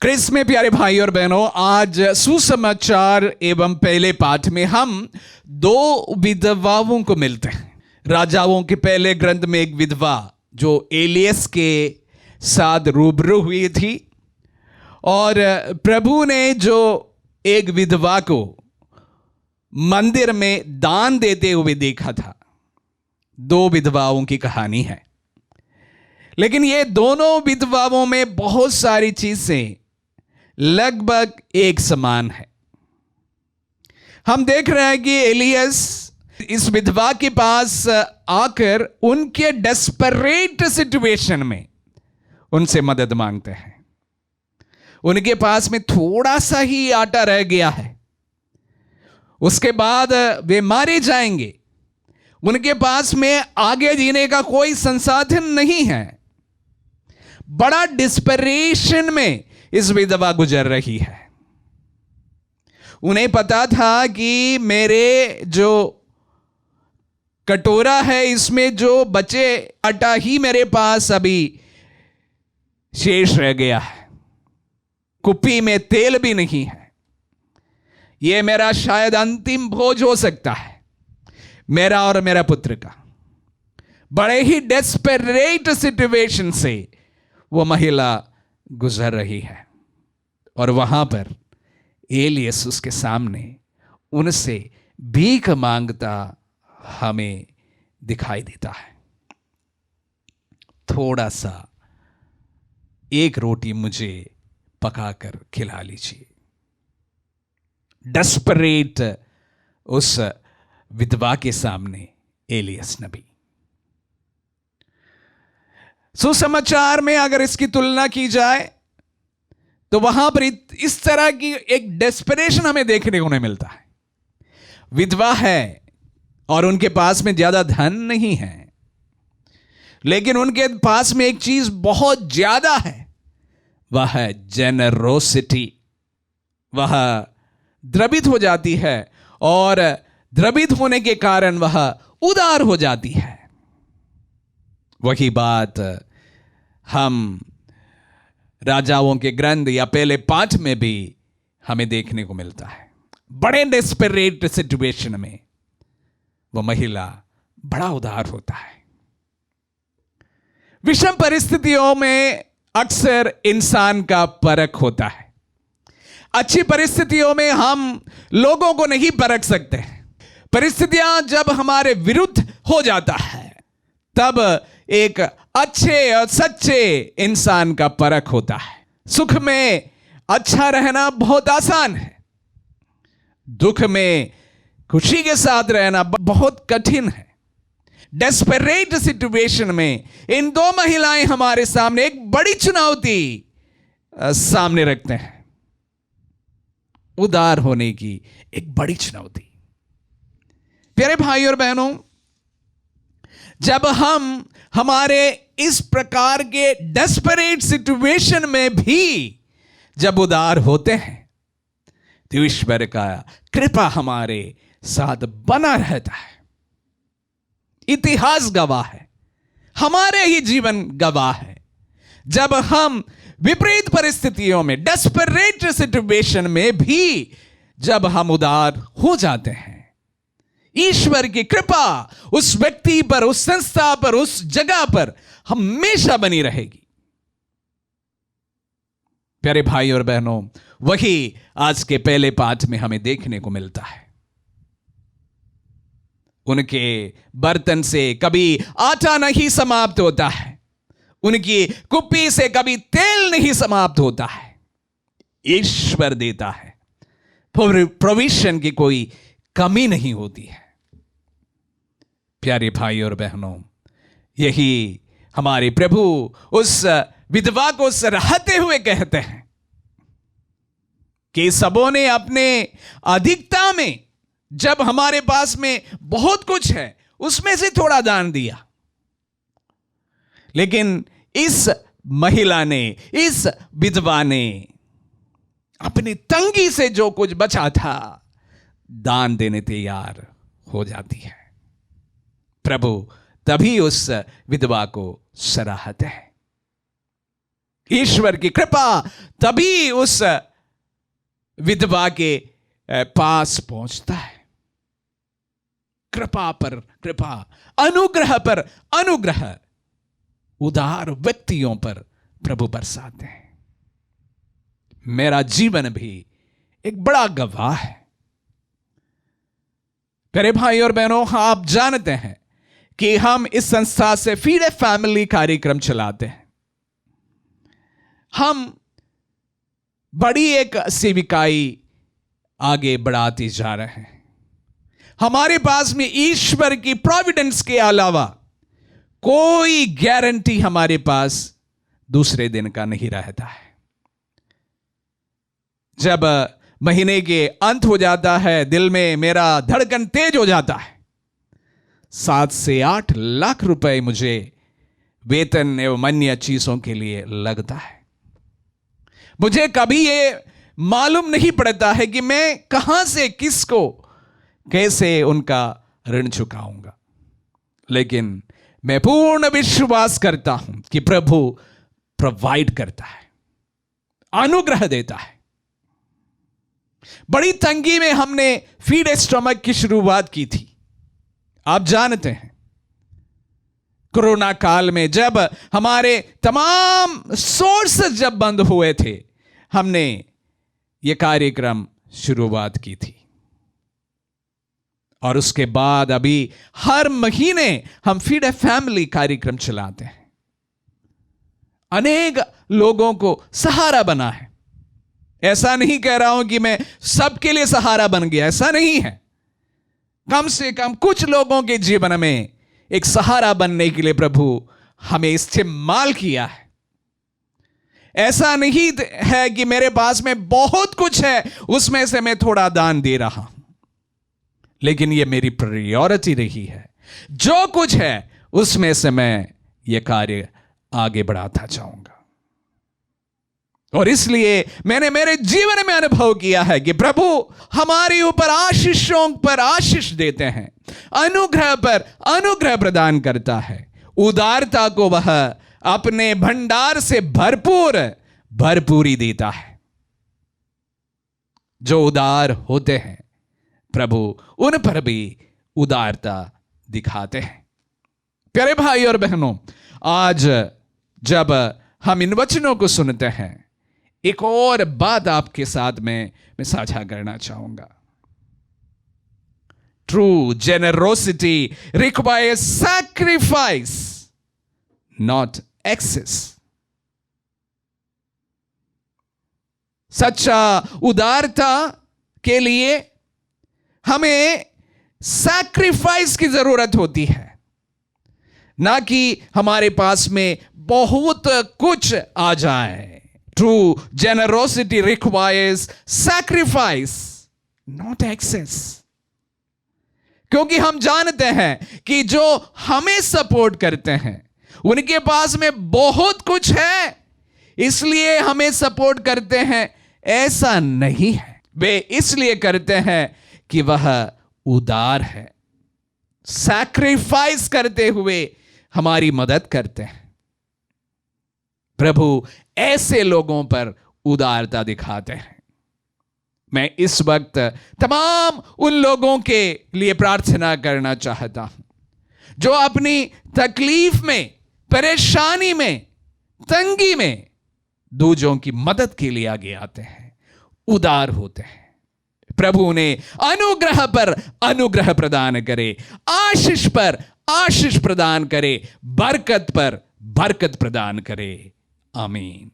Chris में प्यारे भाई और बहनों, आज सुसमाचार एवं पहले पाठ में हम दो विधवाओं को मिलते हैं। राजाओं के पहले ग्रंथ में एक विधवा जो एलियस के साथ रूबरू हुई थी, और प्रभु ने जो एक विधवा को मंदिर में दान देते हुए देखा था। दो विधवाओं की कहानी है, लेकिन ये दोनों विधवाओं में बहुत सारी चीजें लगभग एक समान है। हम देख रहे हैं कि एलियस इस विधवा के पास आकर उनके डेस्परेट सिचुएशन में उनसे मदद मांगते हैं। उनके पास में थोड़ा सा ही आटा रह गया है, उसके बाद वे मारे जाएंगे। उनके पास में आगे जीने का कोई संसाधन नहीं है। बड़ा डिस्परेशन में इस विधवा गुजर रही है। उन्हें पता था कि मेरे जो कटोरा है इसमें जो बचे आटा ही मेरे पास अभी शेष रह गया है, कुप्पी में तेल भी नहीं है। यह मेरा शायद अंतिम भोज हो सकता है, मेरा और मेरा पुत्र का। बड़े ही डेस्परेट सिचुएशन से वो महिला गुजर रही है, और वहां पर एलियस उसके सामने उनसे भीख मांगता हमें दिखाई देता है। थोड़ा सा एक रोटी मुझे पकाकर खिला लीजिए। डेस्परेट उस विधवा के सामने एलियस नबी। सुसमाचार में अगर इसकी तुलना की जाए तो वहां पर इस तरह की एक डेस्परेशन हमें देखने को नहीं मिलता है। विधवा है और उनके पास में ज्यादा धन नहीं है, लेकिन उनके पास में एक चीज बहुत ज्यादा है, वह है जेनरोसिटी। वह द्रवित हो जाती है, और द्रवित होने के कारण वह उदार हो जाती है। वही बात हम राजाओं के ग्रंथ या पहले पाठ में भी हमें देखने को मिलता है। बड़े डेस्परेट सिचुएशन में वह महिला बड़ा उदार होता है। विषम परिस्थितियों में अक्सर इंसान का परख होता है। अच्छी परिस्थितियों में हम लोगों को नहीं परख सकते। परिस्थितियां जब हमारे विरुद्ध हो जाता है, तब एक अच्छे और सच्चे इंसान का परख होता है। सुख में अच्छा रहना बहुत आसान है, दुख में खुशी के साथ रहना बहुत कठिन है। डेस्परेट सिचुएशन में इन दो महिलाएं हमारे सामने एक बड़ी चुनौती सामने रखते हैं। उदार होने की एक बड़ी चुनौती। प्यारे भाई और बहनों, जब हम हमारे इस प्रकार के डेस्परेट सिचुएशन में भी जब उदार होते हैं, तो ईश्वर का कृपा हमारे साथ बना रहता है। इतिहास गवाह है, हमारे ही जीवन गवाह है। जब हम विपरीत परिस्थितियों में, डेस्परेट सिचुएशन में भी जब हम उदार हो जाते हैं, ईश्वर की कृपा उस व्यक्ति पर, उस संस्था पर, उस जगह पर हमेशा बनी रहेगी। प्यारे भाई और बहनों, वही आज के पहले पाठ में हमें देखने को मिलता है। उनके बर्तन से कभी आटा नहीं समाप्त होता है, उनकी कुप्पी से कभी तेल नहीं समाप्त होता है। ईश्वर देता है, प्रोविजन की कोई कमी नहीं होती है। प्यारे भाई और बहनों, यही हमारे प्रभु उस विधवा को सराहते हुए कहते हैं कि सबों ने अपने अधिकता में, जब हमारे पास में बहुत कुछ है, उसमें से थोड़ा दान दिया, लेकिन इस महिला ने, इस विधवा ने अपनी तंगी से जो कुछ बचा था दान देने तैयार हो जाती है। प्रभु तभी उस विधवा को सराहते हैं। ईश्वर की कृपा तभी उस विधवा के पास पहुंचता है। कृपा पर कृपा, अनुग्रह पर अनुग्रह उदार व्यक्तियों पर प्रभु बरसाते हैं। मेरा जीवन भी एक बड़ा गवाह है। प्यारे भाई और बहनों, आप जानते हैं कि हम इस संस्था से फीड ए फैमिली कार्यक्रम चलाते हैं। हम बड़ी एक सेविकाई आगे बढ़ाते जा रहे हैं। हमारे पास में ईश्वर की प्रोविडेंस के अलावा कोई गारंटी हमारे पास दूसरे दिन का नहीं रहता है। जब महीने के अंत हो जाता है, दिल में मेरा धड़कन तेज हो जाता है। 7 से 8 लाख रुपए मुझे वेतन एवं अन्य चीजों के लिए लगता है। मुझे कभी ये मालूम नहीं पड़ता है कि मैं कहां से किसको कैसे उनका ऋण चुकाऊंगा, लेकिन मैं पूर्ण विश्वास करता हूं कि प्रभु प्रोवाइड करता है, अनुग्रह देता है। बड़ी तंगी में हमने फीड ए स्टमक की शुरुआत की थी। आप जानते हैं, कोरोना काल में जब हमारे तमाम सोर्स जब बंद हुए थे, हमने यह कार्यक्रम शुरुआत की थी। और उसके बाद अभी हर महीने हम फीड ए फैमिली कार्यक्रम चलाते हैं। अनेक लोगों को सहारा बना है। ऐसा नहीं कह रहा हूं कि मैं सबके लिए सहारा बन गया, ऐसा नहीं है। कम से कम कुछ लोगों के जीवन में एक सहारा बनने के लिए प्रभु हमें इस्तेमाल किया है। ऐसा नहीं है कि मेरे पास में बहुत कुछ है, उसमें से मैं थोड़ा दान दे रहा हूं, लेकिन यह मेरी प्रायोरिटी रही है। जो कुछ है उसमें से मैं यह कार्य आगे बढ़ाता जाऊंगा। और इसलिए मैंने मेरे जीवन में अनुभव किया है कि प्रभु हमारे ऊपर आशीषों पर आशीष देते हैं, अनुग्रह पर अनुग्रह प्रदान करता है। उदारता को वह अपने भंडार से भरपूरी देता है। जो उदार होते हैं प्रभु उन पर भी उदारता दिखाते हैं। प्यारे भाई और बहनों, आज जब हम इन वचनों को सुनते हैं, एक और बात आपके साथ में मैं साझा करना चाहूंगा। True generosity requires sacrifice, not excess. सच्चा उदारता के लिए हमें सैक्रिफाइस की जरूरत होती है, ना कि हमारे पास में बहुत कुछ आ जाए। True generosity requires sacrifice, not excess. क्योंकि हम जानते हैं कि जो हमें सपोर्ट करते हैं उनके पास में बहुत कुछ है, इसलिए हमें सपोर्ट करते हैं, ऐसा नहीं है। वे इसलिए करते हैं कि वह उदार है, सैक्रिफाइस करते हुए हमारी मदद करते हैं। प्रभु ऐसे लोगों पर उदारता दिखाते हैं। मैं इस वक्त तमाम उन लोगों के लिए प्रार्थना करना चाहता हूं जो अपनी तकलीफ में, परेशानी में, तंगी में दूसरों की मदद के लिए आगे आते हैं, उदार होते हैं। प्रभु उन्हें अनुग्रह पर अनुग्रह प्रदान करे, आशीष पर आशीष प्रदान करे, बरकत पर बरकत प्रदान करे। आमीन।